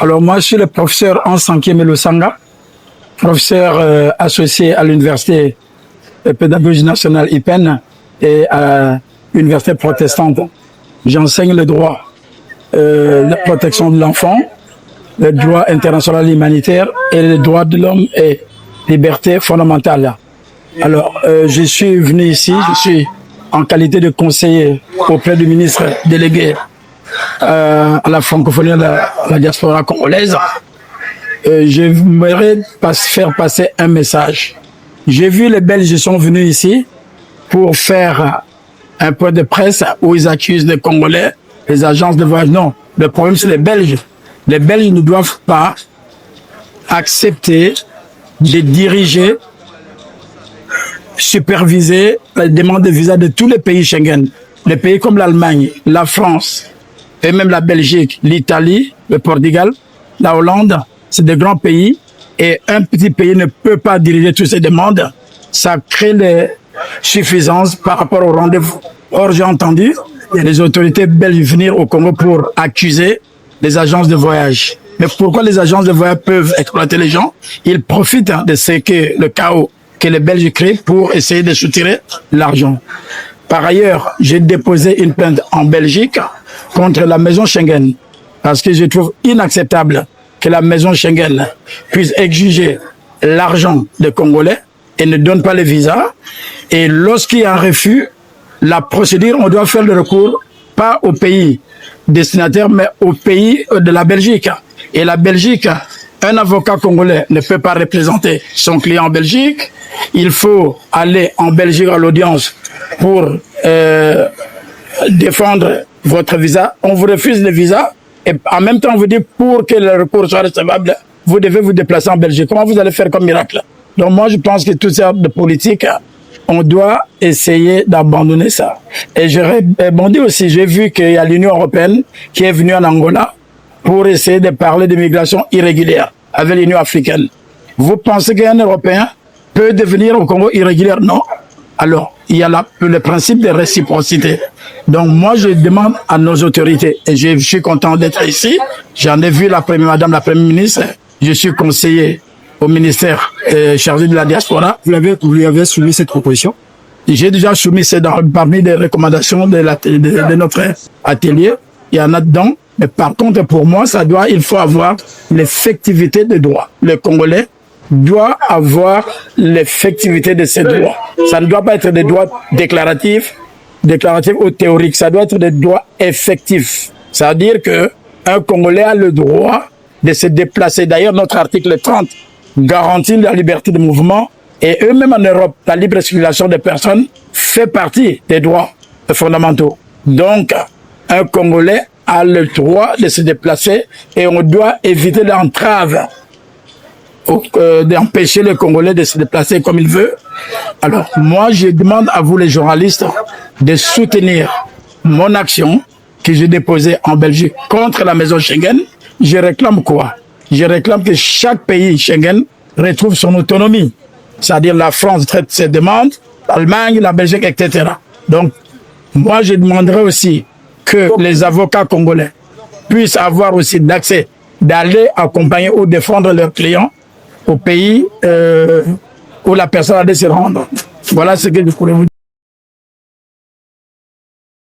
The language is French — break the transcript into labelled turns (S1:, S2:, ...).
S1: Alors moi, je suis le professeur Ansanké Melosanga, professeur associé à l'université pédagogie nationale IPEN et à l'université protestante. J'enseigne le droit, la protection de l'enfant, le droit international humanitaire et les droits de l'homme et liberté fondamentale. Alors, je suis venu ici, je suis en qualité de conseiller auprès du ministre délégué à la francophonie de la diaspora congolaise. J'aimerais faire passer un message. J'ai vu les Belges sont venus ici pour faire un point de presse où ils accusent les Congolais, les agences de voyage. Non, le problème c'est les Belges. Les Belges ne doivent pas accepter de diriger, superviser la demande de visa de tous les pays Schengen. Les pays comme l'Allemagne, la France, et même la Belgique, l'Italie, le Portugal, la Hollande, c'est des grands pays. Et un petit pays ne peut pas diriger toutes ces demandes. Ça crée des suffisances par rapport au rendez-vous. Or, j'ai entendu les autorités belges venir au Congo pour accuser les agences de voyage. Mais pourquoi les agences de voyage peuvent exploiter les gens? Ils profitent de ce que le chaos que les Belges créent pour essayer de soutirer l'argent. Par ailleurs, j'ai déposé une plainte en Belgique contre la maison Schengen parce que je trouve inacceptable que la maison Schengen puisse exiger l'argent des Congolais et ne donne pas les visas. Et lorsqu'il y a un refus, la procédure, on doit faire le recours, pas au pays destinataire, mais au pays de la Belgique. Et la Belgique, un avocat congolais ne peut pas représenter son client en Belgique. Il faut aller en Belgique à l'audience pour défendre votre visa. On vous refuse le visa. Et en même temps, on vous dit, pour que le recours soit recevable, vous devez vous déplacer en Belgique. Comment vous allez faire comme miracle? Donc moi, je pense que toute sorte de politique, on doit essayer d'abandonner ça. Et je rebondis aussi, j'ai vu qu'il y a l'Union européenne qui est venue en Angola pour essayer de parler de migration irrégulière avec l'Union africaine. Vous pensez qu'un Européen peut devenir au Congo irrégulier? Non. Alors, il y a le principe de réciprocité. Donc moi, je demande à nos autorités, et je suis content d'être ici, j'en ai vu la première ministre, je suis conseiller au ministère chargé de la diaspora. Vous lui avez soumis cette proposition? J'ai déjà soumis, c'est parmi les recommandations de notre atelier, il y en a dedans, mais par contre pour moi, il faut avoir l'effectivité des droits. Le Congolais doit avoir l'effectivité de ses droits. Ça ne doit pas être des droits déclaratifs ou théoriques. Ça doit être des droits effectifs. Ça veut dire que un Congolais a le droit de se déplacer. D'ailleurs, notre article 30 garantit la liberté de mouvement et eux-mêmes en Europe, la libre circulation des personnes fait partie des droits fondamentaux. Donc, un Congolais a le droit de se déplacer et on doit éviter l'entrave d'empêcher le Congolais de se déplacer comme il veut. Alors, moi, je demande à vous, les journalistes, de soutenir mon action que j'ai déposée en Belgique contre la maison Schengen. Je réclame quoi? Je réclame que chaque pays Schengen retrouve son autonomie. C'est-à-dire la France traite ses demandes, l'Allemagne, la Belgique, etc. Donc, moi, je demanderai aussi que les avocats congolais puissent avoir aussi l'accès d'aller accompagner ou défendre leurs clients au pays où la personne a dû se rendre. Voilà ce que je pourrais vous dire.